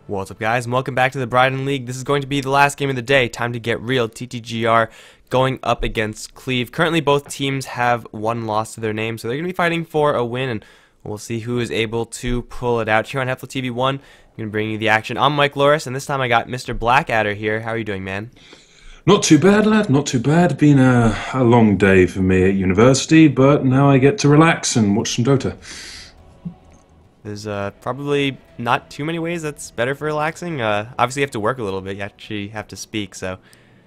What's up, guys, and welcome back to the Bridon League. This is going to be the last game of the day. Time to get real. TTGR going up against Cleave. Currently, both teams have one loss to their name, so they're going to be fighting for a win, and we'll see who is able to pull it out. Here on HeflaTV 1, I'm going to bring you the action. I'm Mike Loris, and this time I got Mr. Blackadder here. How are you doing, man? Not too bad, lad, not too bad. Been a long day for me at university, but now I get to relax and watch some Dota. There's probably not too many ways that's better for relaxing. Obviously, you have to work a little bit. You actually have to speak, so...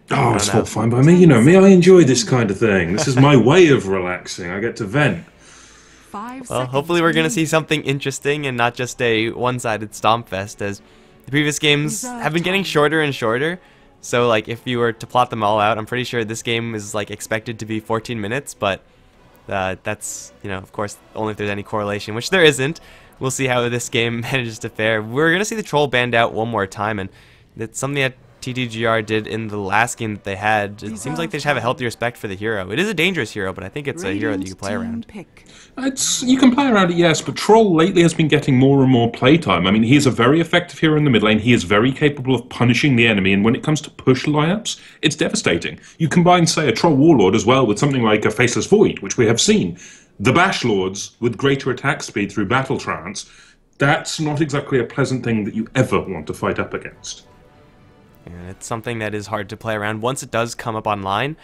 Oh, it's all fine by me. You know me, I enjoy this kind of thing. This is my way of relaxing. I get to vent. Well, hopefully we're going to see something interesting and not just a one-sided stomp fest, as the previous games have been getting shorter and shorter. So, like, if you were to plot them all out, I'm pretty sure this game is, like, expected to be 14 minutes, but that's, you know, of course, only if there's any correlation, which there isn't. We'll see how this game manages to fare. We're going to see the troll banned out one more time, and it's something that TTGR did in the last game that they had. It seems like they just have a healthy respect for the hero. It is a dangerous hero, but I think it's a hero that you can play around. You can play around it, yes, but Troll lately has been getting more and more playtime. I mean, he is a very effective hero in the mid lane. He is very capable of punishing the enemy, and when it comes to push lineups, it's devastating. You combine, say, a Troll Warlord as well with something like a Faceless Void, which we have seen. The Bash Lords with greater attack speed through Battle Trance. That's not exactly a pleasant thing that you ever want to fight up against. And it's something that is hard to play around. Once it does come up online,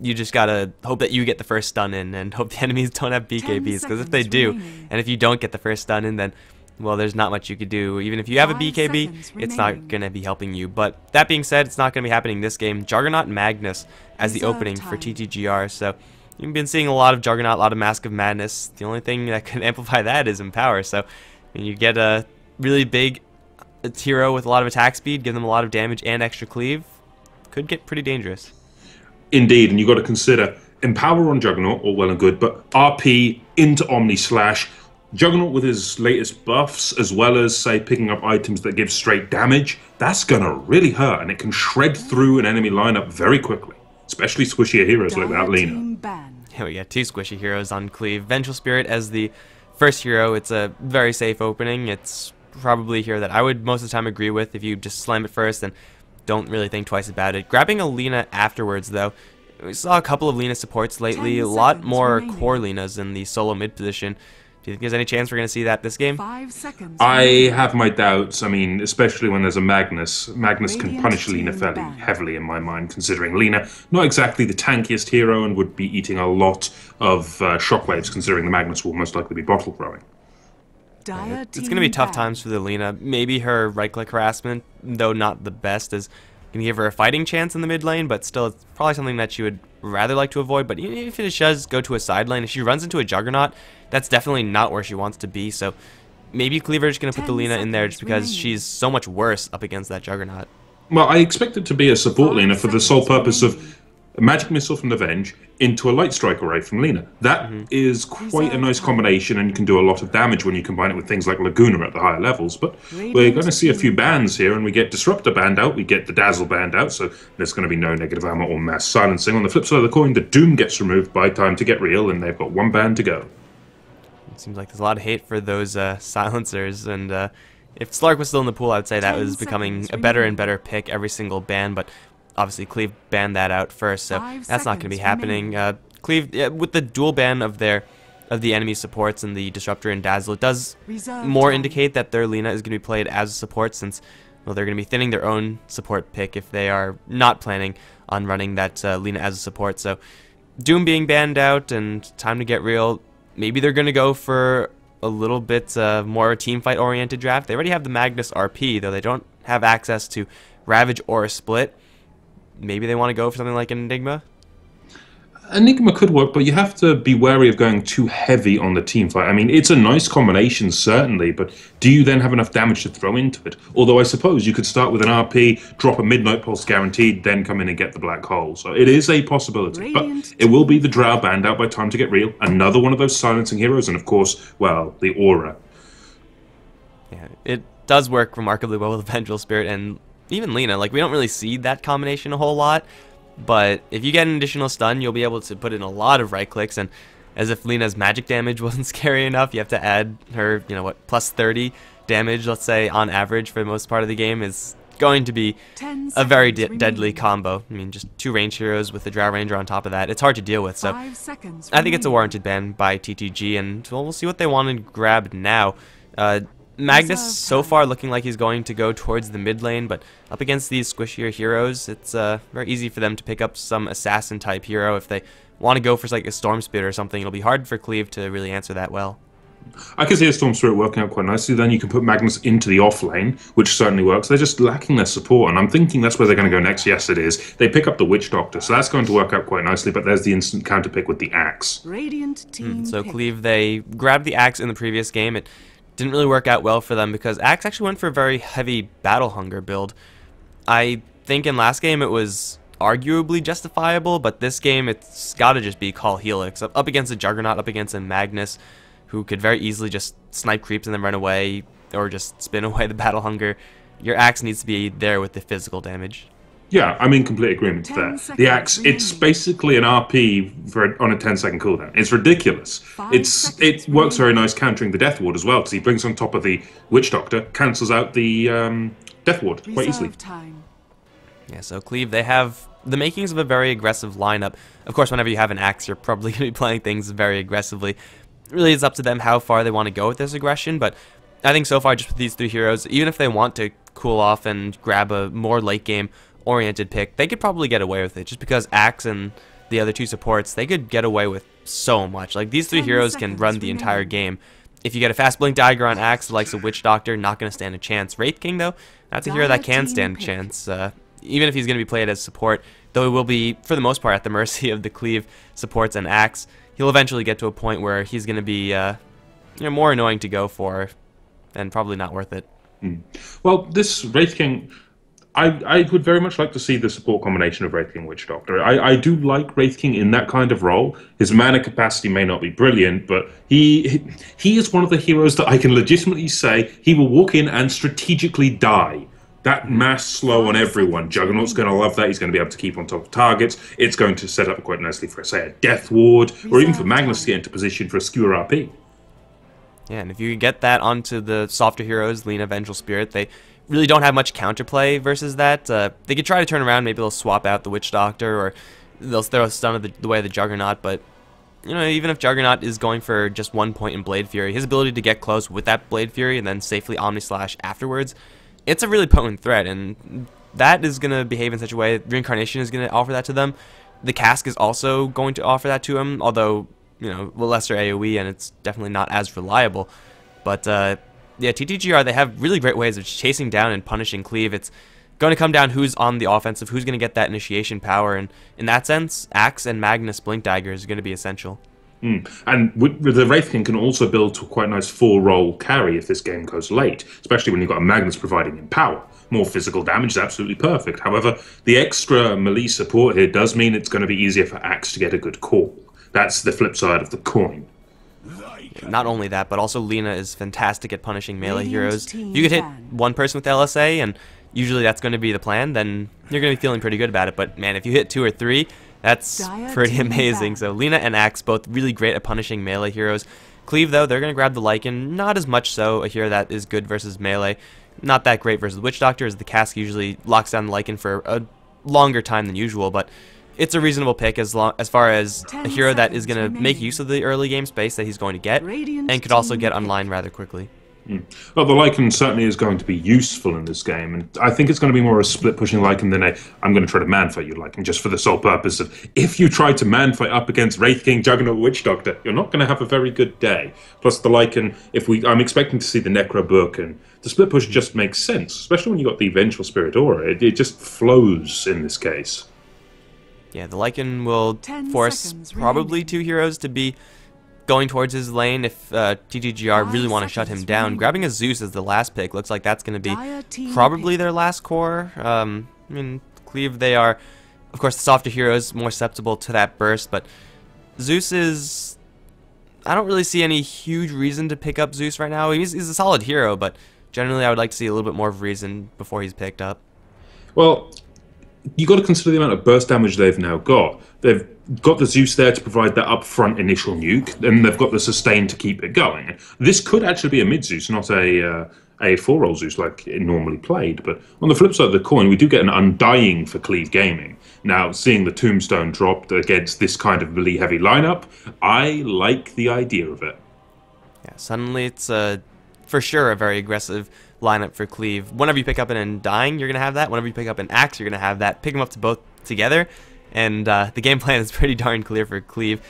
you just gotta hope that you get the first stun in and hope the enemies don't have BKBs, because if they do, and if you don't get the first stun in, then, well, there's not much you could do. Even if you have a BKB, it's not gonna be helping you. But that being said, it's not gonna be happening this game. Juggernaut Magnus as the opening for TTGR, so you've been seeing a lot of Juggernaut, a lot of Mask of Madness. The only thing that can amplify that is Empower, so you get a really big hero with a lot of attack speed, give them a lot of damage and extra cleave. Could get pretty dangerous. Indeed, and you've got to consider Empower on Juggernaut, all well and good, but RP into Omni Slash, Juggernaut with his latest buffs, as well as, say, picking up items that give straight damage, that's going to really hurt, and it can shred through an enemy lineup very quickly, especially squishier heroes like that Lena. Yeah, we got two squishy heroes on Cleave. Vengeful Spirit as the first hero. It's a very safe opening. It's probably a hero that I would most of the time agree with if you just slam it first and don't really think twice about it. Grabbing a Lena afterwards, though, we saw a couple of Lena supports lately, a lot more core Lenas in the solo mid position. Do you think there's any chance we're going to see that this game? I have my doubts. I mean, especially when there's a Magnus. Magnus can punish Lena fairly heavily in my mind, considering Lena not exactly the tankiest hero and would be eating a lot of shockwaves, considering the Magnus will most likely be bottle throwing. It's going to be tough times for the Lena. Maybe her right-click harassment, though not the best, is going to give her a fighting chance in the mid lane, but still it's probably something that she would rather like to avoid. But even if it does go to a side lane, if she runs into a Juggernaut, that's definitely not where she wants to be. So maybe Cleaver is going to put the Lena in there just because she's so much worse up against that Juggernaut. Well, I expect it to be a support Lena for the sole purpose of a magic missile from the Venge into a light strike array from Lena. That is quite a nice combination, and you can do a lot of damage when you combine it with things like Laguna at the higher levels. But we're going to see a few bans here, and we get Disruptor banned out, we get the Dazzle banned out, so there's going to be no negative armor or mass silencing. On the flip side of the coin, the Doom gets removed by time to get real, and they've got one ban to go. It seems like there's a lot of hate for those silencers, and if Slark was still in the pool, I would say that was becoming a better and better pick every single ban, but obviously Cleave banned that out first, so that's not going to be happening. Cleave, with the dual ban of the enemy supports and the Disruptor and Dazzle, it does more indicate that their Lena is going to be played as a support, since, well, they're going to be thinning their own support pick if they are not planning on running that Lena as a support. So Doom being banned out and time to get real. Maybe they're going to go for a little bit more teamfight oriented draft. They already have the Magnus RP, though they don't have access to Ravage or a Split. Maybe they want to go for something like an Enigma? Enigma could work, but you have to be wary of going too heavy on the team fight. I mean, it's a nice combination, certainly, but do you then have enough damage to throw into it? Although I suppose you could start with an RP, drop a Midnight Pulse guaranteed, then come in and get the Black Hole. So it is a possibility, but it will be the Drow banned out by time to get real. Another one of those silencing heroes, and of course, well, the Aura. Yeah, it does work remarkably well with Vengeful Spirit and even Lena. Like, we don't really see that combination a whole lot, but if you get an additional stun, you'll be able to put in a lot of right clicks, and as if Lena's magic damage wasn't scary enough, you have to add her, you know what, plus 30 damage, let's say, on average for the most part of the game, is going to be a very deadly combo. I mean, just 2 range heroes with the Drow Ranger on top of that. It's hard to deal with, so I think it's a warranted ban by TTG, and well, we'll see what they want to grab now. Magnus so far looking like he's going to go towards the mid lane, but up against these squishier heroes, it's very easy for them to pick up some assassin type hero. If they want to go for like a Storm Spirit or something, it'll be hard for Cleave to really answer that well. I can see a Storm Spirit working out quite nicely. Then you can put Magnus into the off lane, which certainly works. They're just lacking their support, and I'm thinking that's where they're going to go next. Yes, it is. They pick up the Witch Doctor, so that's going to work out quite nicely, but there's the instant counter pick with the Axe. Radiant team So Cleave, they grabbed the Axe in the previous game. It didn't really work out well for them because Axe actually went for a very heavy Battle Hunger build. I think in last game it was arguably justifiable, but this game it's got to just be Call Helix. Up against a Juggernaut, up against a Magnus, who could very easily just snipe creeps and then run away, or just spin away the Battle Hunger. Your Axe needs to be there with the physical damage. Yeah, I'm in complete agreement there. The Axe, it's basically an RP on a 10-second cooldown. It's ridiculous. It works very nice countering the Death Ward as well, because he brings on top of the Witch Doctor, cancels out the Death Ward quite easily. Yeah, so Cleave, they have the makings of a very aggressive lineup. Of course, whenever you have an Axe, you're probably going to be playing things very aggressively. Really, it's up to them how far they want to go with this aggression, but I think so far just with these 3 heroes, even if they want to cool off and grab a more late game oriented pick, they could probably get away with it, just because Axe and the other 2 supports, they could get away with so much. Like, these 3 heroes can run the entire game. If you get a fast blink dagger on Axe, the likes of Witch Doctor, not going to stand a chance. Wraith King, though, that's a hero that can stand a chance. Even if he's going to be played as support, though he will be, for the most part, at the mercy of the Cleave supports and Axe, he'll eventually get to a point where he's going to be more annoying to go for and probably not worth it. Well, this Wraith King, I would very much like to see the support combination of Wraith King and Witch Doctor. I do like Wraith King in that kind of role. His mana capacity may not be brilliant, but he is one of the heroes that I can legitimately say he will walk in and strategically die. That mass slow on everyone. Juggernaut's going to love that. He's going to be able to keep on top of targets. It's going to set up quite nicely for, say, a Death Ward, or even for Magnus to get into position for a Skewer RP. Yeah, and if you get that onto the softer heroes, Lina, Vengeful Spirit, they really don't have much counterplay versus that. They could try to turn around, maybe they'll swap out the Witch Doctor, or they'll throw a stun of the way of the Juggernaut, but even if Juggernaut is going for just 1 point in Blade Fury, his ability to get close with that Blade Fury and then safely Omnislash afterwards, it's a really potent threat, and that is going to behave in such a way. Reincarnation is going to offer that to them. The Cask is also going to offer that to him, although, lesser AoE, and it's definitely not as reliable. But, yeah, TTGR, they have really great ways of chasing down and punishing Cleave. It's going to come down who's on the offensive, who's going to get that initiation power, and in that sense, Axe and Magnus Blink Dagger is going to be essential. And with the Wraith King can also build to a quite nice 4-role carry if this game goes late, especially when you've got a Magnus providing him power. More physical damage is absolutely perfect. However, the extra melee support here does mean it's going to be easier for Axe to get a good call. That's the flip side of the coin. Not only that, but also Lina is fantastic at punishing melee heroes. If you could hit one person with LSA, and usually that's going to be the plan, then you're going to be feeling pretty good about it. But man, if you hit 2 or 3, that's pretty amazing. So Lina and Axe both really great at punishing melee heroes. Cleave, though, they're going to grab the Lycan. Not as much so a hero that is good versus melee. Not that great versus Witch Doctor, as the Cask usually locks down the Lycan for a longer time than usual, but it's a reasonable pick as far as a hero that is going to make use of the early game space that he's going to get, and could also get online rather quickly. Well, the Lycan certainly is going to be useful in this game, and I think it's going to be more a split-pushing Lycan than I'm going to try to man-fight you Lycan, just for the sole purpose of, if you try to man-fight up against Wraith King, Juggernaut, Witch Doctor, you're not going to have a very good day. Plus, the Lycan, I'm expecting to see the Necro book, and the split-push just makes sense, especially when you've got the Vengeful Spirit aura. It just flows in this case. Yeah, the Lycan will force probably 2 heroes to be going towards his lane if TTGR really want to shut him down. Grabbing a Zeus as the last pick looks like that's going to be probably their last core. I mean, Cleave, they are, of course, the softer heroes, more susceptible to that burst, but Zeus is... I don't really see any huge reason to pick up Zeus right now. He's a solid hero, but generally I would like to see a little bit more of a reason before he's picked up. Well, you got to consider the amount of burst damage they've now got. They've got the Zeus there to provide that upfront initial nuke, and they've got the sustain to keep it going. This could actually be a mid-Zeus, not a a 4-roll Zeus like it normally played. But on the flip side of the coin, we do get an Undying for Cleave Gaming. Now, seeing the Tombstone dropped against this kind of melee heavy lineup, I like the idea of it. Yeah, suddenly it's for sure a very aggressive lineup for Cleave. Whenever you pick up an Undying, you're going to have that. Whenever you pick up an Axe, you're going to have that. Pick them up to both together, and the game plan is pretty darn clear for Cleave.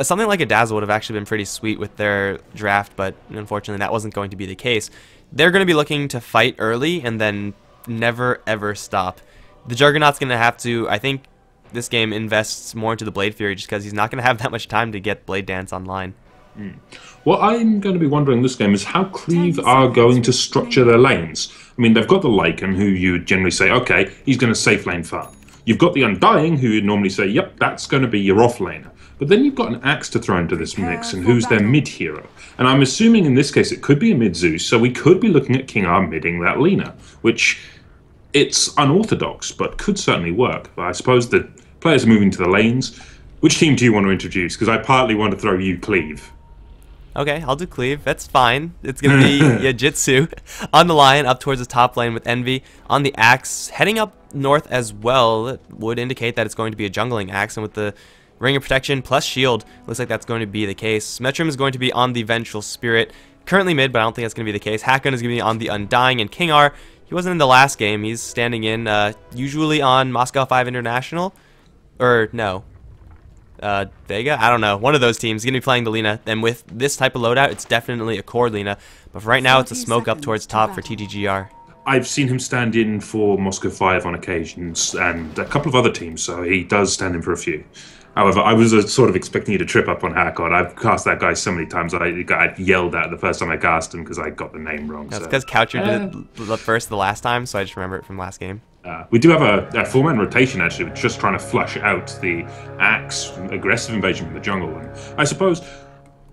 Something like a Dazzle would have actually been pretty sweet with their draft, but unfortunately that wasn't going to be the case. They're going to be looking to fight early and then never ever stop. The Juggernaut's going to have to, I think this game invests more into the Blade Fury just because he's not going to have that much time to get Blade Dance online. What I'm going to be wondering this game is how Cleave are going to structure their lanes. I mean, they've got the Lycan, who you generally say, okay, he's going to safe lane farm. You've got the Undying, who you'd normally say, yep, that's going to be your off laner. But then you've got an Axe to throw into this mix, and who's their mid hero? And I'm assuming in this case it could be a mid Zeus, so we could be looking at King R midding that Lina, which it's unorthodox, but could certainly work. But I suppose the players are moving to the lanes. Which team do you want to introduce? Because I partly want to throw you Cleave. Okay, I'll do Cleave. That's fine. It's going to be Jitsu on the Lion up towards the top lane with Envy. On the Axe, heading up north as well, it would indicate that it's going to be a jungling Axe. And with the Ring of Protection plus Shield, looks like that's going to be the case. Metrum is going to be on the Vengeful Spirit. Currently mid, but I don't think that's going to be the case. Hakon is going to be on the Undying. And King R, he wasn't in the last game. He's standing in, usually on Moscow 5 International. Or, no. Vega? I don't know. One of those teams is going to be playing the Lina. And with this type of loadout, it's definitely a core Lina. But for right now, it's a smoke up towards top for TTGR. I've seen him stand in for Moscow 5 on occasions, and a couple of other teams, so he does stand in for a few. However, I was sort of expecting you to trip up on Hakon. I've cast that guy so many times I got yelled at the first time I cast him because I got the name wrong. That's because Coucher did it the last time, so I just remember it from last game. We do have a 4-man rotation, actually. We're just trying to flush out the Axe aggressive invasion from the jungle. And I suppose,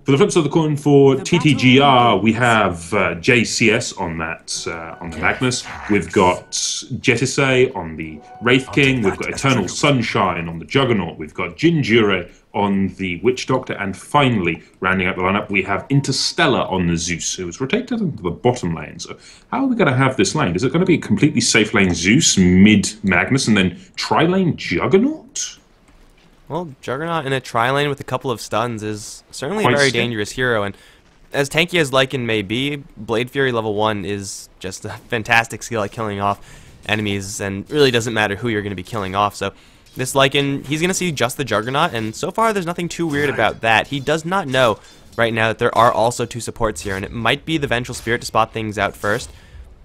for the flip side of the coin, for TTGR, we have JCS on the Magnus. We've got Jetisei on the Wraith King. We've got Eternal Sunshine on the Juggernaut. We've got Jinjure on the Witch Doctor. And finally, rounding out the lineup, we have Interstellar on the Zeus, who was rotated into the bottom lane. So how are we going to have this lane? Is it going to be a completely safe lane Zeus, mid Magnus, and then tri-lane Juggernaut? Well, Juggernaut in a tri-lane with a couple of stuns is certainly a very dangerous hero, and as tanky as Lycan may be, Blade Fury level 1 is just a fantastic skill at killing off enemies, and really doesn't matter who you're going to be killing off. So this Lycan, he's going to see just the Juggernaut, and so far there's nothing too weird about that. He does not know right now that there are also 2 supports here, and it might be the Vengeful Spirit to spot things out first.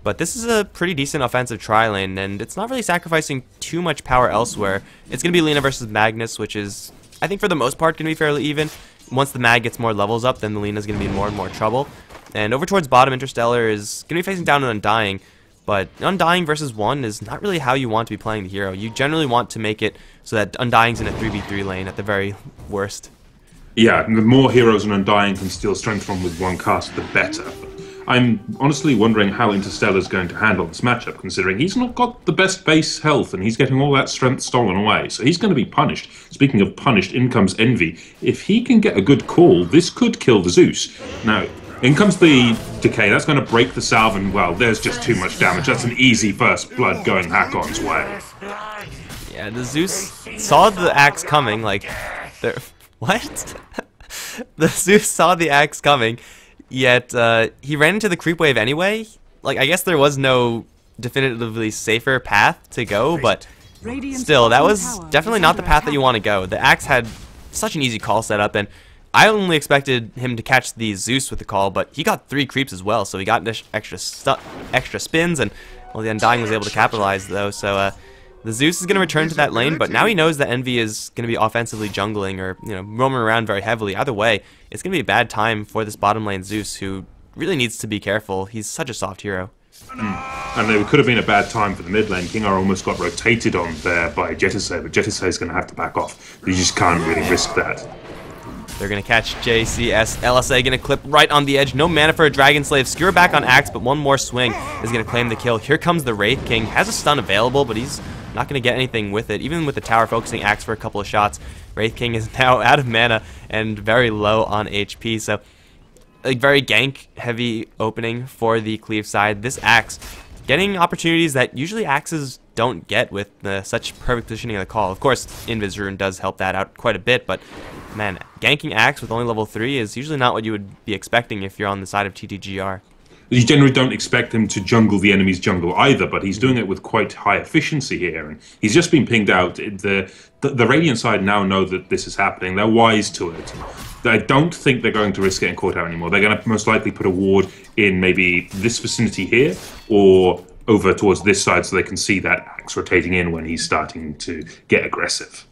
But this is a pretty decent offensive tri-lane, and it's not really sacrificing too much power elsewhere. It's going to be Lina versus Magnus, which is, I think for the most part, going to be fairly even. Once the Mag gets more levels up, then the Lina's going to be in more and more trouble. And over towards bottom, Interstellar is going to be facing down an Undying. But Undying versus 1 is not really how you want to be playing the hero. You generally want to make it so that Undying's in a 3v3 lane at the very worst. Yeah, the more heroes an Undying can steal strength from with one cast, the better. I'm honestly wondering how Interstellar's going to handle this matchup, considering he's not got the best base health and he's getting all that strength stolen away. So he's going to be punished. Speaking of punished, in comes Envy. If he can get a good call, this could kill the Zeus. Now, in comes the Decay. That's going to break the salve, and, well, there's just too much damage. That's an easy first blood going Hakon's way. Yeah, the Zeus saw the axe coming, like... What? The Zeus saw the axe coming. Yet, he ran into the creep wave anyway. Like, I guess there was no definitively safer path to go, but still, that was definitely not the path that you want to go. The Axe had such an easy call set up, and I only expected him to catch the Zeus with the call, but he got 3 creeps as well, so he got extra spins, and, well, the Undying was able to capitalize, though, so, the Zeus is going to return to that lane, but now he knows that Envy is going to be offensively jungling or, you know, roaming around very heavily. Either way, it's going to be a bad time for this bottom lane Zeus, who really needs to be careful. He's such a soft hero. And it could have been a bad time for the mid lane. King R almost got rotated on there by Jetisei, but Jetisei is going to have to back off. You just can't really risk that. They're going to catch JCS. LSA going to clip right on the edge. No mana for a Dragon Slave. Skewer back on Axe, but one more swing is going to claim the kill. Here comes the Wraith King. Has a stun available, but he's not going to get anything with it. Even with the tower focusing Axe for a couple of shots, Wraith King is now out of mana and very low on HP. So a very gank-heavy opening for the Cleave side. This Axe getting opportunities that usually Axes don't get with such perfect positioning of the call. Of course, Invis Rune does help that out quite a bit, but man, ganking Axe with only level 3 is usually not what you would be expecting if you're on the side of TTGR. You generally don't expect him to jungle the enemy's jungle either, but he's doing it with quite high efficiency here, and he's just been pinged out. The Radiant side now know that this is happening. They're wise to it. I don't think they're going to risk getting caught out anymore. They're going to most likely put a ward in maybe this vicinity here, or over towards this side so they can see that Axe rotating in when he's starting to get aggressive.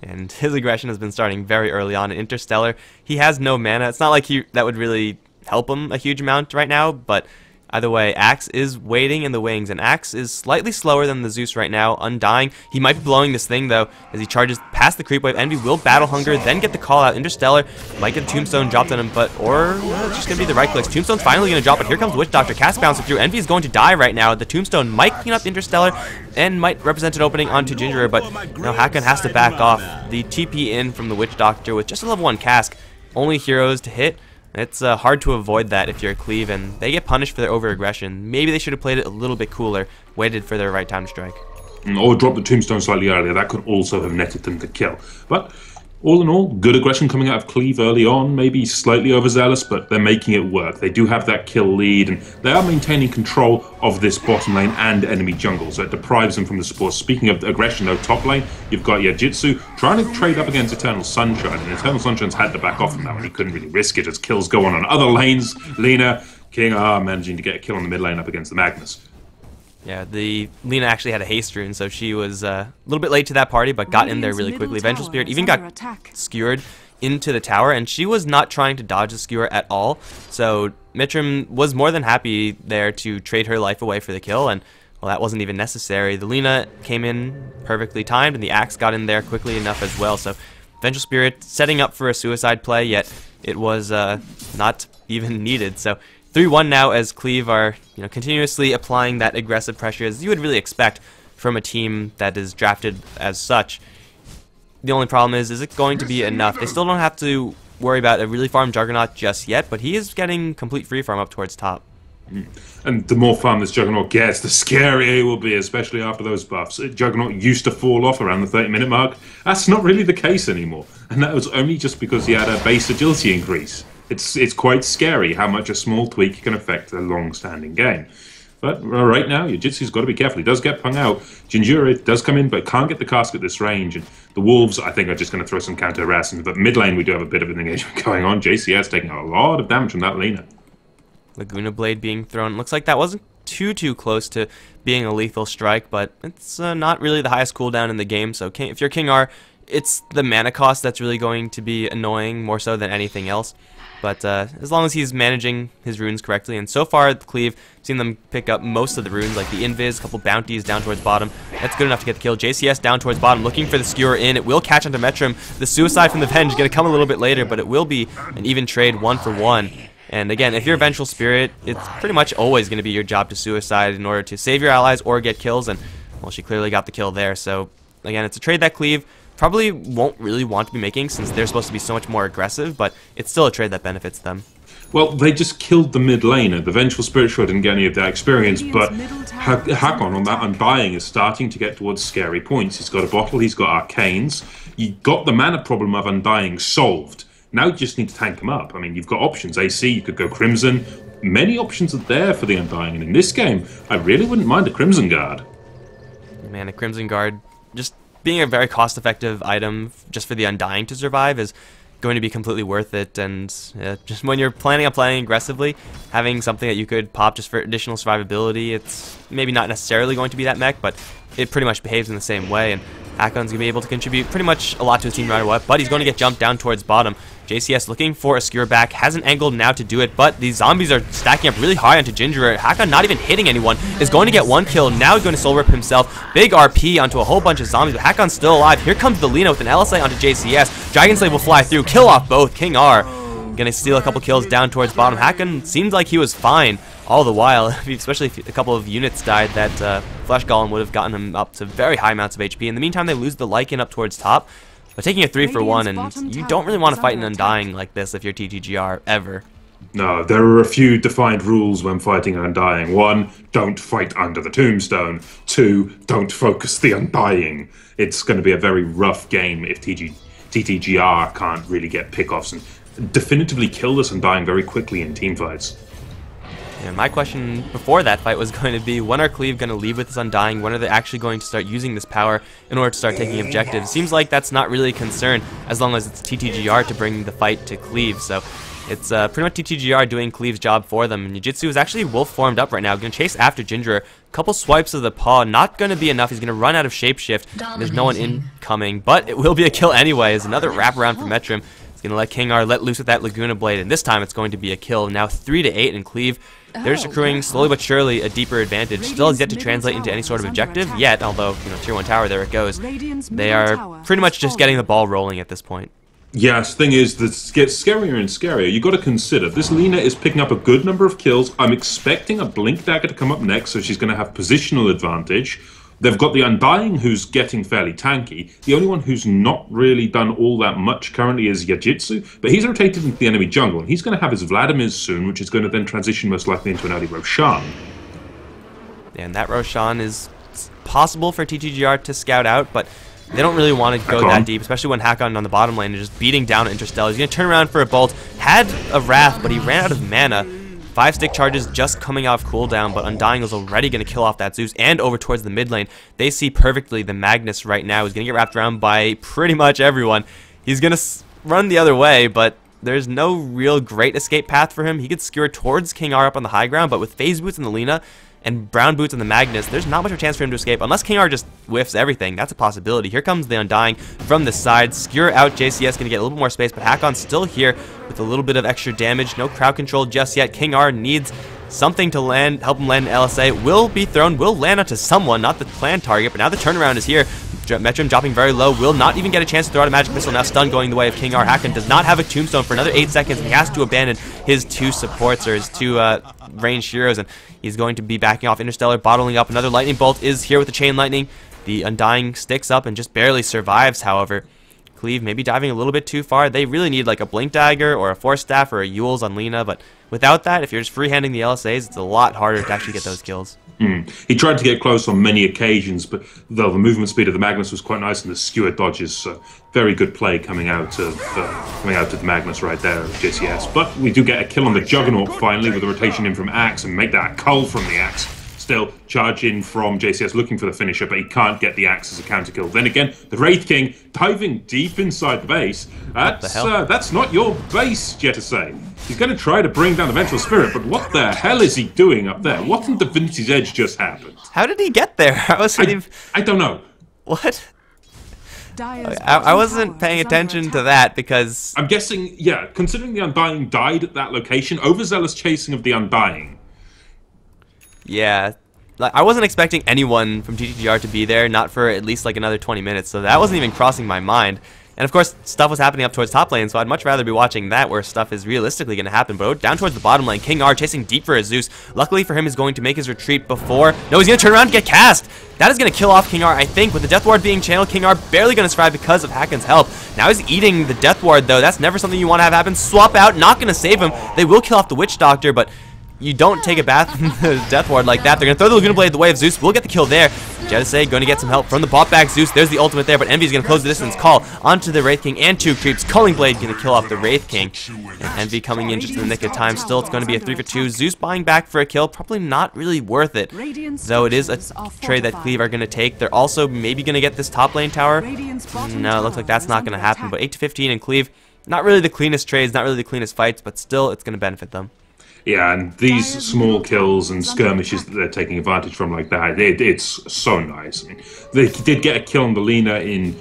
And his aggression has been starting very early on in Interstellar. He has no mana. It's not like that would really help him a huge amount right now, but either way, Axe is waiting in the wings, and Axe is slightly slower than the Zeus right now, undying. He might be blowing this thing, though, as he charges past the creep wave. Envy will battle hunger, then get the call out. Interstellar might get a Tombstone dropped on him, or it's just going to be the right clicks. Tombstone's finally going to drop, but here comes Witch Doctor. Cast bouncing through. Envy is going to die right now. The Tombstone might clean up Interstellar and might represent an opening onto Ginger, but now Hakon has to back off. The TP in from the Witch Doctor with just a level 1 cask. Only heroes to hit. It's hard to avoid that if you're a Cleave, and they get punished for their over-aggression. Maybe they should have played it a little bit cooler, waited for their right time to strike. Or dropped the Tombstone slightly earlier. That could also have netted them the kill. But all in all, good aggression coming out of Cleave early on, maybe slightly overzealous, but they're making it work. They do have that kill lead, and they are maintaining control of this bottom lane and enemy jungle, so it deprives them from the support. Speaking of aggression, though, top lane, you've got Jitsu trying to trade up against Eternal Sunshine, and Eternal Sunshine's had to back off from that one. He couldn't really risk it as kills go on other lanes. Lina, King are managing to get a kill on the mid lane up against the Magnus. Yeah, Lina actually had a haste rune, so she was a little bit late to that party, but got in there really quickly. Vengeful Spirit even got skewered into the tower, and she was not trying to dodge the skewer at all. So Mitram was more than happy there to trade her life away for the kill, and well, that wasn't even necessary. The Lina came in perfectly timed, and the Axe got in there quickly enough as well. So Vengeful Spirit setting up for a suicide play, yet it was not even needed. So 3-1 now as Cleave are continuously applying that aggressive pressure as you would really expect from a team that is drafted as such. The only problem is it going to be enough? They still don't have to worry about a really farm Juggernaut just yet, but he is getting complete free farm up towards top. And the more farm this Juggernaut gets, the scarier he will be, especially after those buffs. Juggernaut used to fall off around the 30-minute mark. That's not really the case anymore, and that was only just because he had a base agility increase. It's quite scary how much a small tweak can affect a long-standing game. But right now, Jitsu's got to be careful. He does get pung out. Jinjura does come in, but can't get the cask at this range. And the Wolves, I think, are just going to throw some counter-harassment. But mid lane, we do have a bit of an engagement going on. JCS taking a lot of damage from that Lina. Laguna Blade being thrown. Looks like that wasn't too close to being a lethal strike, but it's not really the highest cooldown in the game. So if you're King R, it's the mana cost that's really going to be annoying more so than anything else. But as long as he's managing his runes correctly, and so far the Cleave, seen them pick up most of the runes, like the Invis, a couple bounties down towards bottom. That's good enough to get the kill. JCS down towards bottom, looking for the skewer in. It will catch onto Metrum. The suicide from the Venge going to come a little bit later, but it will be an even trade 1-for-1. And again, if you're a Vengeful Spirit, it's pretty much always going to be your job to suicide in order to save your allies or get kills, and well, she clearly got the kill there. So again, it's a trade that Cleave probably won't really want to be making since they're supposed to be so much more aggressive, but it's still a trade that benefits them. Well, they just killed the mid laner. The Vengeful Spirit sure didn't get any of that experience, but Hakon on that Undying is starting to get towards scary points. He's got a bottle, he's got arcanes. You got the mana problem of Undying solved. Now you just need to tank him up. I mean, you've got options. AC, you could go Crimson. Many options are there for the Undying, and in this game, I really wouldn't mind a Crimson Guard. Man, a Crimson Guard, just being a very cost-effective item just for the Undying to survive is going to be completely worth it. And just when you're planning on playing aggressively, having something that you could pop just for additional survivability, it's maybe not necessarily going to be that mech, but it pretty much behaves in the same way. And Hakon's going to be able to contribute pretty much a lot to his team right away, but he's going to get jumped down towards bottom. JCS looking for a skewer back, has an angle now to do it, but these zombies are stacking up really high onto Ginger. Hakon not even hitting anyone, is going to get one kill, now going to soul rip himself. Big RP onto a whole bunch of zombies, but Hakon's still alive. Here comes the Lina with an LSA onto JCS. Dragon Slave will fly through, kill off both. King R gonna steal a couple kills down towards bottom. Hakon seemed like he was fine all the while, especially if a couple of units died. That Flesh Golem would have gotten him up to very high amounts of HP. In the meantime, they lose the Lycan up towards top. But taking a 3-for-1, and you don't really want to fight an Undying like this if you're TTGR, ever. No, there are a few defined rules when fighting Undying. 1, don't fight under the tombstone. 2, don't focus the Undying. It's going to be a very rough game if TTGR can't really get pickoffs and definitively kill this Undying very quickly in teamfights. And my question before that fight was going to be, when are Cleave going to leave with this Undying? When are they actually going to start using this power in order to start taking objectives? Seems like that's not really a concern as long as it's TTGR to bring the fight to Cleave. So it's pretty much TTGR doing Cleave's job for them. And Jiu-Jitsu is actually wolf formed up right now. Going to chase after Ginger. A couple swipes of the paw. Not going to be enough. He's going to run out of shapeshift. There's no one incoming. But it will be a kill anyways. Another wraparound for Metrim. He's going to let King R let loose with that Laguna Blade. And this time it's going to be a kill. Now 3-8 and Cleave. They're just accruing slowly but surely a deeper advantage. Still has yet to translate into any sort of objective yet, although, Tier 1 tower, there it goes. They are pretty much just getting the ball rolling at this point. Yes, thing is, this gets scarier and scarier. You got to consider, this Lina is picking up a good number of kills. I'm expecting a Blink Dagger to come up next, so she's going to have positional advantage. They've got the Undying, who's getting fairly tanky. The only one who's not really done all that much currently is Yajitsu, but he's rotated into the enemy jungle, and he's going to have his Vladimirs soon, which is going to then transition most likely into an early Roshan. And that Roshan is possible for TTGR to scout out, but they don't really want to go that deep, especially when Hakon on the bottom lane is just beating down Interstellar. He's going to turn around for a bolt. Had a Wrath, but he ran out of mana. 5 stick charges just coming off cooldown, but Undying is already going to kill off that Zeus and over towards the mid lane. They see perfectly the Magnus right now. He's going to get wrapped around by pretty much everyone. He's going to run the other way, but there's no real great escape path for him. He could skewer towards King R up on the high ground, but with Phase Boots and the Lina and Brown Boots on the Magnus, there's not much of a chance for him to escape. Unless King R just whiffs everything, that's a possibility. Here comes the Undying from the side. Skewer out, JCS going to get a little bit more space, but Hakon's still here with a little bit of extra damage. No crowd control just yet. King R needs something to land, help him land an LSA. Will be thrown, will land onto someone, not the planned target, but now the turnaround is here. Metrim dropping very low, will not even get a chance to throw out a magic missile. Now stun going the way of King R. Hakon does not have a tombstone for another 8 seconds, and he has to abandon his 2 supports, or his 2 ranged heroes, and he's going to be backing off. Interstellar bottling up. Another lightning bolt is here with the chain lightning. The Undying sticks up and just barely survives, however. Cleave maybe diving a little bit too far. They really need like a Blink Dagger or a Force Staff or a Yule's on Lina, but without that, if you're just freehanding the LSAs, it's a lot harder to actually get those kills. He tried to get close on many occasions, but though the movement speed of the Magnus was quite nice, and the skewer dodges, very good play coming out of the Magnus right there of JCS. But we do get a kill on the Juggernaut finally with a rotation in from Axe, and make that a cull from the Axe. Still charge in from JCS looking for the finisher, but he can't get the Axe as a counter kill. Then again, the Wraith King diving deep inside the base. That's not your base, Jetasay. He's going to try to bring down the Vengeful Spirit, but what the hell is he doing up there? What in Divinity's Edge just happened? How did he get there? I don't know. What? I wasn't paying attention to that because... I'm guessing, yeah, considering the Undying died at that location, overzealous chasing of the Undying. Yeah, like, I wasn't expecting anyone from TTGR to be there, not for at least like another 20 minutes, so that wasn't even crossing my mind. And of course, stuff was happening up towards top lane, so I'd much rather be watching that where stuff is realistically going to happen. But down towards the bottom lane, King R chasing deep for his Zeus. Luckily for him, he's going to make his retreat before... No, he's going to turn around and get cast! That is going to kill off King R, I think. With the Death Ward being channeled, King R barely going to survive because of Hakon's help. Now he's eating the Death Ward, though. That's never something you want to have happen. Swap out, not going to save him. They will kill off the Witch Doctor, but... you don't take a bath in the Death Ward like that. They're going to throw the Laguna Blade the way of Zeus. We'll get the kill there. Jetasay going to get some help from the bot back Zeus. There's the ultimate there, but Envy's going to close the distance. Call onto the Wraith King and 2 creeps. Culling Blade going to kill off the Wraith King. And Envy coming in just in the nick of time. Still, it's going to be a 3 for 2. Zeus buying back for a kill. Probably not really worth it. Though it is a trade that Cleave are going to take. They're also maybe going to get this top lane tower. No, it looks like that's not going to happen. But 8 to 15 and Cleave, not really the cleanest trades, not really the cleanest fights, but still, it's going to benefit them. Yeah, and these small kills and skirmishes that they're taking advantage from like that, it's so nice. I mean, they did get a kill on the Lina in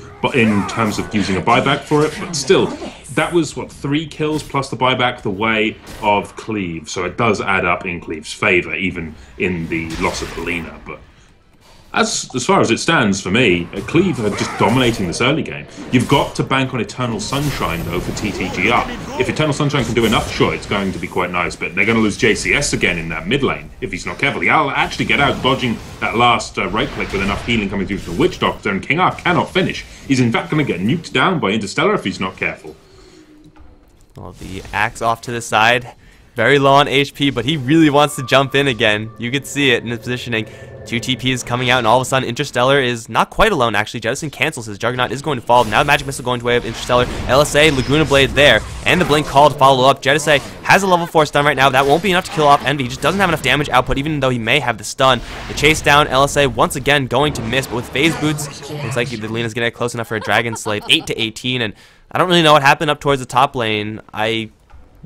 terms of using a buyback for it, but still, that was, what, 3 kills plus the buyback the way of Cleave, so it does add up in Cleave's favour, even in the loss of the Lina, but... As far as it stands for me, Cleave are just dominating this early game. You've got to bank on Eternal Sunshine, though, for TTGR. If Eternal Sunshine can do enough, sure, it's going to be quite nice, but they're going to lose JCS again in that mid lane, if he's not careful. He'll actually get out, dodging that last right-click with enough healing coming through from the Witch Doctor, and King R cannot finish. He's in fact going to get nuked down by Interstellar if he's not careful. Well, the Axe off to the side. very low on HP, but he really wants to jump in again. You could see it in his positioning. 2 TPs coming out, and all of a sudden Interstellar is not quite alone, actually. Jettison cancels his Juggernaut, is going to fall. Now Magic Missile going to way of Interstellar. LSA, Laguna Blade there, and the Blink call to follow up. Jettison has a level 4 stun right now. That won't be enough to kill off Envy. He just doesn't have enough damage output, even though he may have the stun. The chase down, LSA once again going to miss, but with Phase Boots, looks like the Lena's going to get close enough for a Dragon Slave. 8-18, and I don't really know what happened up towards the top lane. I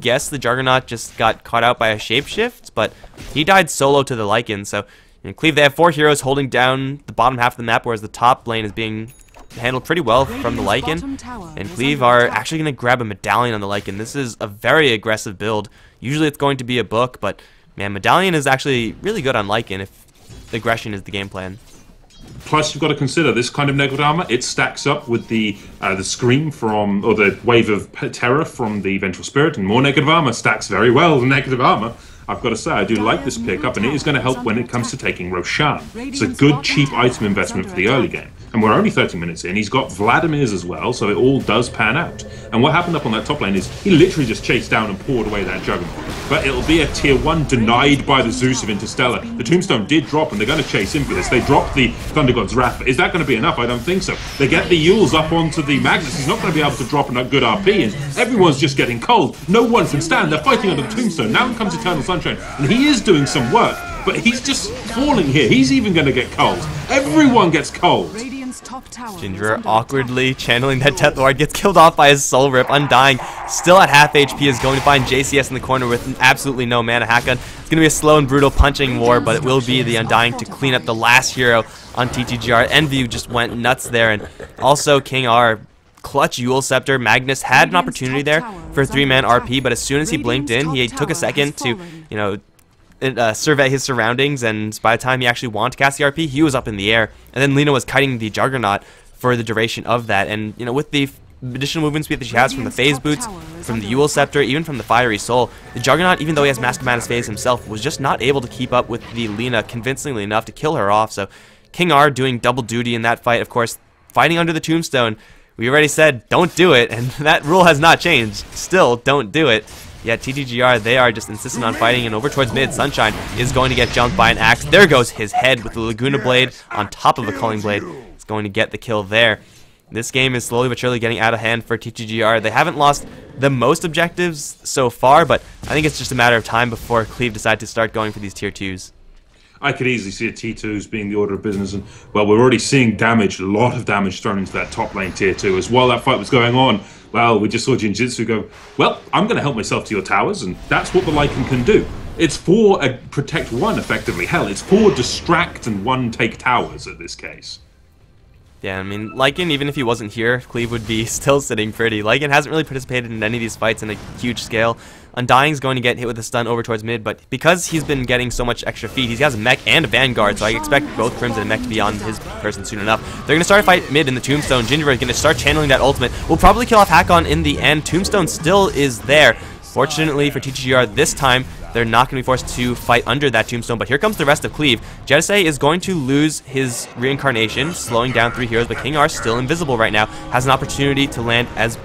guess the Juggernaut just got caught out by a shapeshift, but he died solo to the Lycan. So in Cleave, they have 4 heroes holding down the bottom half of the map, whereas the top lane is being handled pretty well from the Lycan. And Cleave are actually going to grab a Medallion on the Lycan. This is a very aggressive build. Usually it's going to be a book, but man, Medallion is actually really good on Lycan if aggression is the game plan. Plus, you've got to consider this kind of negative armor. It stacks up with the scream from, or the wave of terror from the Vengeful Spirit, and more negative armor stacks very well with negative armor. I've got to say, I do like this pickup, and it is going to help when it comes to taking Roshan. It's a good, cheap item investment for the early game. And we're only 30 minutes in. He's got Vladimir's as well, so it all does pan out. And what happened up on that top lane is he literally just chased down and poured away that Juggernaut. But it'll be a tier 1 denied by the Zeus of Interstellar. The Tombstone did drop, and they're going to chase in for this. They dropped the Thunder God's Wrath. But is that going to be enough? I don't think so. They get the Yules up onto the Magnus. He's not going to be able to drop a good RP, and everyone's just getting cold. No one can stand. They're fighting under the Tombstone. Now comes Eternal Sunshine, and he is doing some work, but he's just falling here. He's even going to get cold. Everyone gets cold. Ginger awkwardly channeling that Death Ward, gets killed off by his Soul Rip. Undying, still at half HP, is going to find JCS in the corner with absolutely no mana. Hack gun. It's going to be a slow and brutal punching war, but it will be the Undying to clean up the last hero on TTGR. Envy just went nuts there, and also King R. Clutch Yule Scepter. Magnus had an opportunity there for a 3-man RP, but as soon as he blinked in, he took a second to, you know, survey his surroundings, and by the time he actually wanted to cast the RP, he was up in the air. And then Lina was kiting the Juggernaut for the duration of that. And, you know, with the additional movement speed that she has from the Phase Boots, from the Yule Scepter, even from the Fiery Soul, the Juggernaut, even though he has Mask of Madness Phase himself, was just not able to keep up with the Lina convincingly enough to kill her off. So King R doing double duty in that fight, of course, fighting under the Tombstone. We already said don't do it, and that rule has not changed. Still, don't do it. Yet TTGR, they are just insistent on fighting, and over towards mid, Sunshine is going to get jumped by an axe. There goes his head with the Laguna Blade on top of a Culling Blade. It's going to get the kill there. This game is slowly but surely getting out of hand for TTGR. They haven't lost the most objectives so far, but I think it's just a matter of time before Cleave decide to start going for these tier 2s. I could easily see a T2s being the order of business, and well, we're already seeing damage, a lot of damage thrown into that top lane tier 2. As while that fight was going on, well, we just saw Jinjitsu go, well, I'm going to help myself to your towers, and that's what the Lycan can do. It's for a protect 1, effectively. Hell, it's for distract and 1 take towers at this case. Yeah, I mean, Lycan, even if he wasn't here, Cleave would be still sitting pretty. Lycan hasn't really participated in any of these fights in a huge scale. Undying's going to get hit with a stun over towards mid, but because he's been getting so much extra feed, he has a mech and a Vanguard, so I expect both Crimson and mech to be on his person soon enough. They're going to start a fight mid in the Tombstone. Gingerbread is going to start channeling that ultimate. Will probably kill off Hakon in the end. Tombstone still is there. Fortunately for TTGR, this time, they're not going to be forced to fight under that Tombstone, but here comes the rest of Cleave. Jettison is going to lose his reincarnation, slowing down 3 heroes, but King R still invisible right now, has an opportunity to land as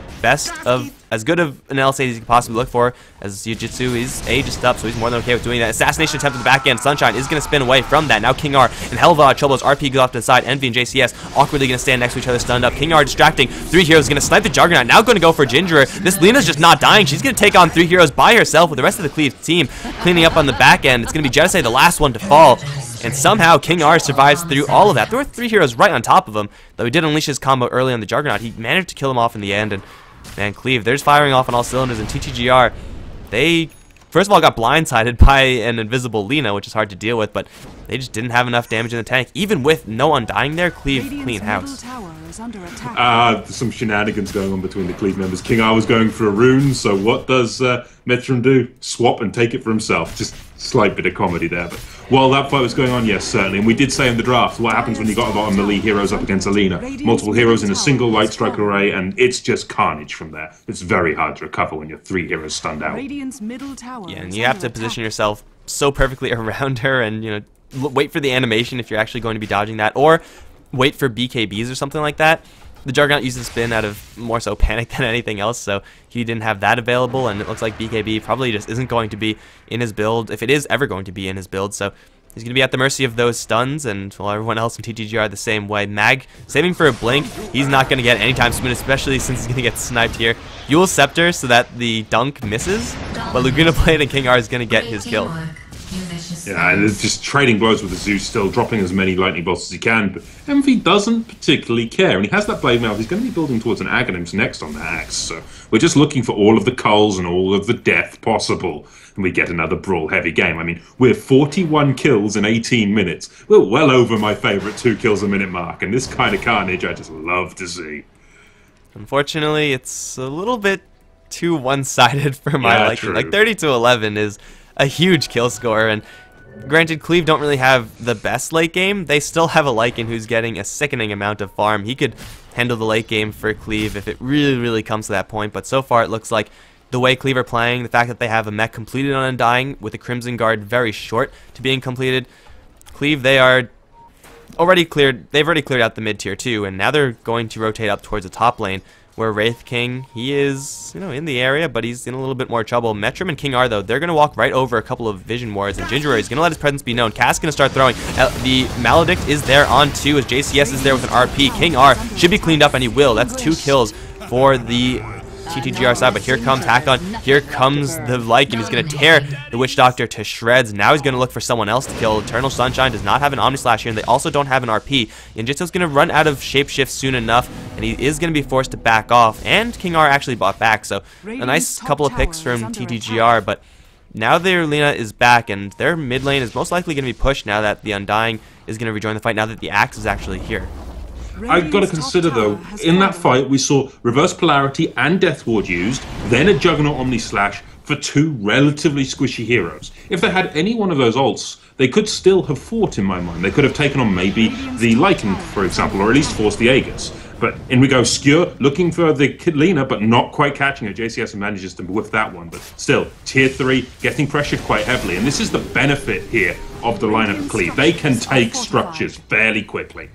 good of an LSA as you could possibly look for, as Jiu-Jitsu is just up, so he's more than okay with doing that. Assassination attempt at the back end. Sunshine is going to spin away from that. Now King R and hell of a lot of trouble as RP goes off to the side. Envy and JCS awkwardly going to stand next to each other, stunned up. King R distracting 3 heroes, going to snipe the Juggernaut. Now going to go for Ginger. This Lina's just not dying. She's going to take on 3 heroes by herself with the rest of the Cleave team cleaning up on the back end. It's going to be Jettison, the last one to fall. And somehow King R survives through all of that. There were 3 heroes right on top of him, though he did unleash his combo early on the Juggernaut. He managed to kill him off in the end, and man, Cleave, they're just firing off on all cylinders, and TTGR, they, first of all, got blindsided by an invisible Lina, which is hard to deal with, but they just didn't have enough damage in the tank. Even with no Undying there, Cleave, clean house. Some shenanigans going on between the Cleave members. King R was going for a rune, so what does Metron do? Swap and take it for himself. Just slight bit of comedy there, but while that fight was going on, yes, certainly. And we did say in the draft, what happens when you got a lot of melee heroes up against Alina? Multiple heroes in a single light strike array, and it's just carnage from there. It's very hard to recover when you're 3 heroes stunned out. Yeah, and you have to position yourself so perfectly around her, and, you know, wait for the animation if you're actually going to be dodging that, or wait for BKBs or something like that. The Juggernaut used the spin out of more so panic than anything else, so he didn't have that available, and it looks like BKB probably just isn't going to be in his build, if it is ever going to be in his build, so he's going to be at the mercy of those stuns, and well, everyone else in TTGR the same way. Mag saving for a blink. He's not going to get anytime soon, especially since he's going to get sniped here. Yule Scepter so that the dunk misses, but Laguna Blade and King R is going to get his kill. Yeah, and it's just trading blows with the Zeus, still dropping as many lightning bolts as he can, but MV doesn't particularly care, and he has that blade mail. He's going to be building towards an Aghanims next on the axe, so we're just looking for all of the culls and all of the death possible, and we get another brawl-heavy game. I mean, we're 41 kills in 18 minutes. We're well over my favourite 2 kills a minute mark, and this kind of carnage I just love to see. Unfortunately, it's a little bit too one-sided for my liking. True. Like 30-11 is a huge kill score, and granted, Cleave don't really have the best late game. They still have a Lycan who's getting a sickening amount of farm. He could handle the late game for Cleave if it really comes to that point, but so far it looks like the way Cleave are playing, the fact that they have a mech completed on Undying with the Crimson Guard very short to being completed, Cleave, they've already cleared out the mid tier 2, and now they're going to rotate up towards the top lane, where Wraith King, he is, in the area, but he's in a little bit more trouble. Metrum and King R, though, they're going to walk right over a couple of Vision Wards, and Ginger is going to let his presence be known. Cass going to start throwing. The Maledict is there on 2, as JCS is there with an RP. King R should be cleaned up, and he will. That's 2 kills for the TTGR side, but here comes Hakon, here comes the Lycan. He's going to tear the Witch Doctor to shreds. Now he's going to look for someone else to kill. Eternal Sunshine does not have an Omni Slash here, and they also don't have an RP. Yanjitsu's going to run out of Shapeshift soon enough, and he is going to be forced to back off, and King R actually bought back, so a nice couple of picks from TTGR, but now their Lina is back, and their mid lane is most likely going to be pushed now that the Undying is going to rejoin the fight, now that the Axe is actually here. I've got to consider, though, in that fight we saw Reverse Polarity and Death Ward used, then a Juggernaut Omni Slash for 2 relatively squishy heroes. If they had any one of those ults, they could still have fought, in my mind. They could have taken on maybe the Lycan, for example, or at least forced the Aegis. But in we go, Skewer looking for the Lina, but not quite catching her. JCS manages to whiff that one, but still, tier 3, getting pressured quite heavily. And this is the benefit here of the lineup of Cleave. They can take structures fairly quickly.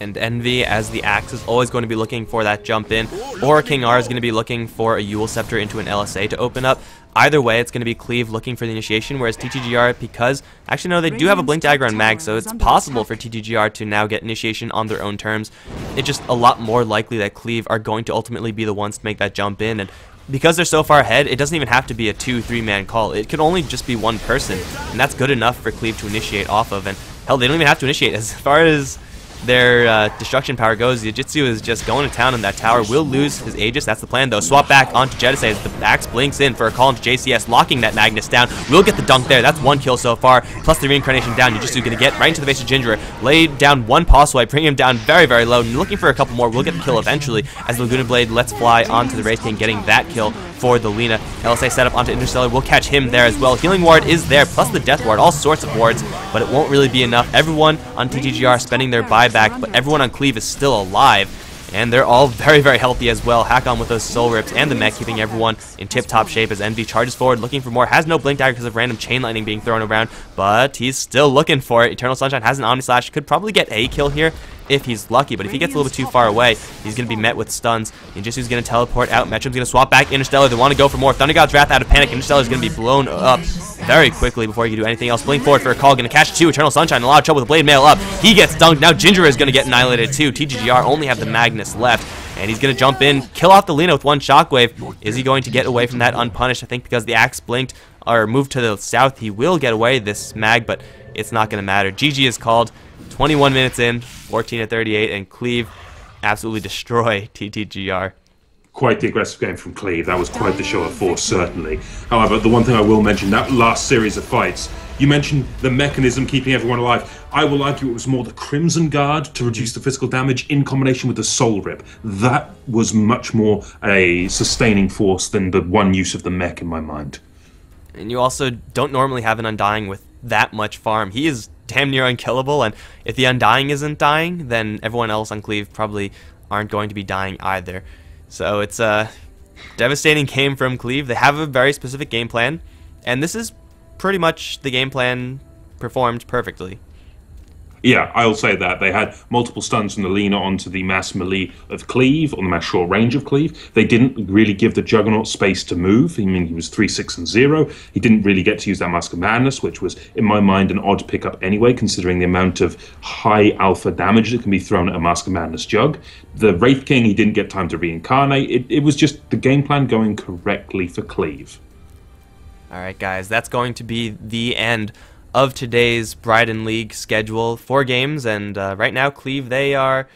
And Envy, as the Axe, is always going to be looking for that jump in, or King R is going to be looking for a Yule Scepter into an LSA to open up. Either way, it's going to be Cleave looking for the initiation, whereas TTGR, because, actually no, they do have a Blink Dagger on Mag, so it's possible for TTGR to now get initiation on their own terms. It's just a lot more likely that Cleave are going to ultimately be the ones to make that jump in, and because they're so far ahead, it doesn't even have to be a 2-3 man call. It could only just be one person, and that's good enough for Cleave to initiate off of, and hell, they don't even have to initiate. As far as their destruction power goes, Yujitsu is just going to town on that tower. Will lose his Aegis, that's the plan though. Swap back onto Jedisei as the Axe blinks in for a call into JCS, locking that Magnus down. Will get the dunk there, that's 1 kill so far, plus the reincarnation down. Yujitsu going to get right into the base of Ginger, laid down 1 paw swipe, bring him down very low, and looking for a couple more. Will get the kill eventually as the Laguna Blade lets fly onto the Wraith King, getting that kill for the Lina. LSA set up onto Interstellar, will catch him there as well. Healing Ward is there, plus the Death Ward, all sorts of wards, but it won't really be enough. Everyone on TTGR spending their buyback, but everyone on Cleave is still alive, and they're all very healthy as well. Hakon with those soul rips and the mech keeping everyone in tip-top shape as Envy charges forward looking for more. Has no Blink Dagger because of random chain lightning being thrown around, but he's still looking for it. Eternal Sunshine has an Omni Slash, could probably get a kill here if he's lucky, but if he gets a little bit too far away, he's going to be met with stuns. Ninjutsu's going to teleport out. Metrum's going to swap back Interstellar. They want to go for more. Thunder God's Wrath out of panic. Interstellar's going to be blown up very quickly before he can do anything else. Blink forward for a call. Going to catch 2. Eternal Sunshine in a lot of trouble with the Blade Mail up. He gets dunked. Now Ginger is going to get annihilated too. TTGR only have the Magnus left, and he's going to jump in, kill off the Lina with 1 shockwave. Is he going to get away from that unpunished? I think because the Axe blinked or moved to the south, he will get away this mag, but it's not going to matter. GG is called. 21 minutes in, 14-38, and Cleave absolutely destroy TTGR. Quite the aggressive game from Cleave. That was quite the show of force, certainly. However, the one thing I will mention, that last series of fights, you mentioned the mechanism keeping everyone alive. I will argue it was more the Crimson Guard to reduce the physical damage in combination with the Soul Rip. That was much more a sustaining force than the one use of the mech in my mind. And you also don't normally have an Undying with that much farm. He is damn near unkillable, and if the Undying isn't dying, then everyone else on Cleave probably aren't going to be dying either. So it's a devastating game from Cleave. They have a very specific game plan, and this is pretty much the game plan performed perfectly. Yeah, I'll say that. They had multiple stuns from the Lina onto the mass melee of Cleave, on the mass short range of Cleave. They didn't really give the Juggernaut space to move. I mean, he was 3, 6, and 0. He didn't really get to use that Mask of Madness, which was, in my mind, an odd pickup anyway, considering the amount of high alpha damage that can be thrown at a Mask of Madness Jug. The Wraith King, he didn't get time to reincarnate. It was just the game plan going correctly for Cleave. Alright guys, that's going to be the end of today's Bridon League schedule. 4 games, and right now Cleave, they are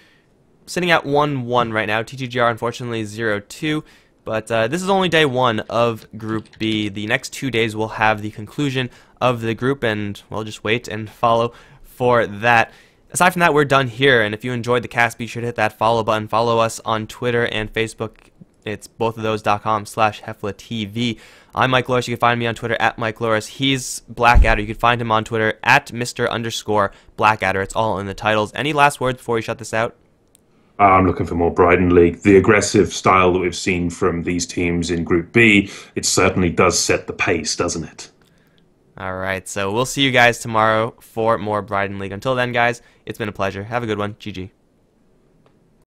sitting at 1-1 right now. TTGR unfortunately 0-2, but this is only day 1 of Group B. The next 2 days will have the conclusion of the group, and we'll just wait and follow for that. Aside from that, we're done here, and if you enjoyed the cast, be sure to hit that follow button. Follow us on Twitter and Facebook. It's bothofthose.com/HeflaTV. I'm Mike Loris. You can find me on Twitter at Mike Loris. He's Blackadder. You can find him on Twitter at Mr_Blackadder. It's all in the titles. Any last words before we shut this out? I'm looking for more Bridon League. The aggressive style that we've seen from these teams in Group B, it certainly does set the pace, doesn't it? Alright, so we'll see you guys tomorrow for more Bridon League. Until then, guys, it's been a pleasure. Have a good one. GG.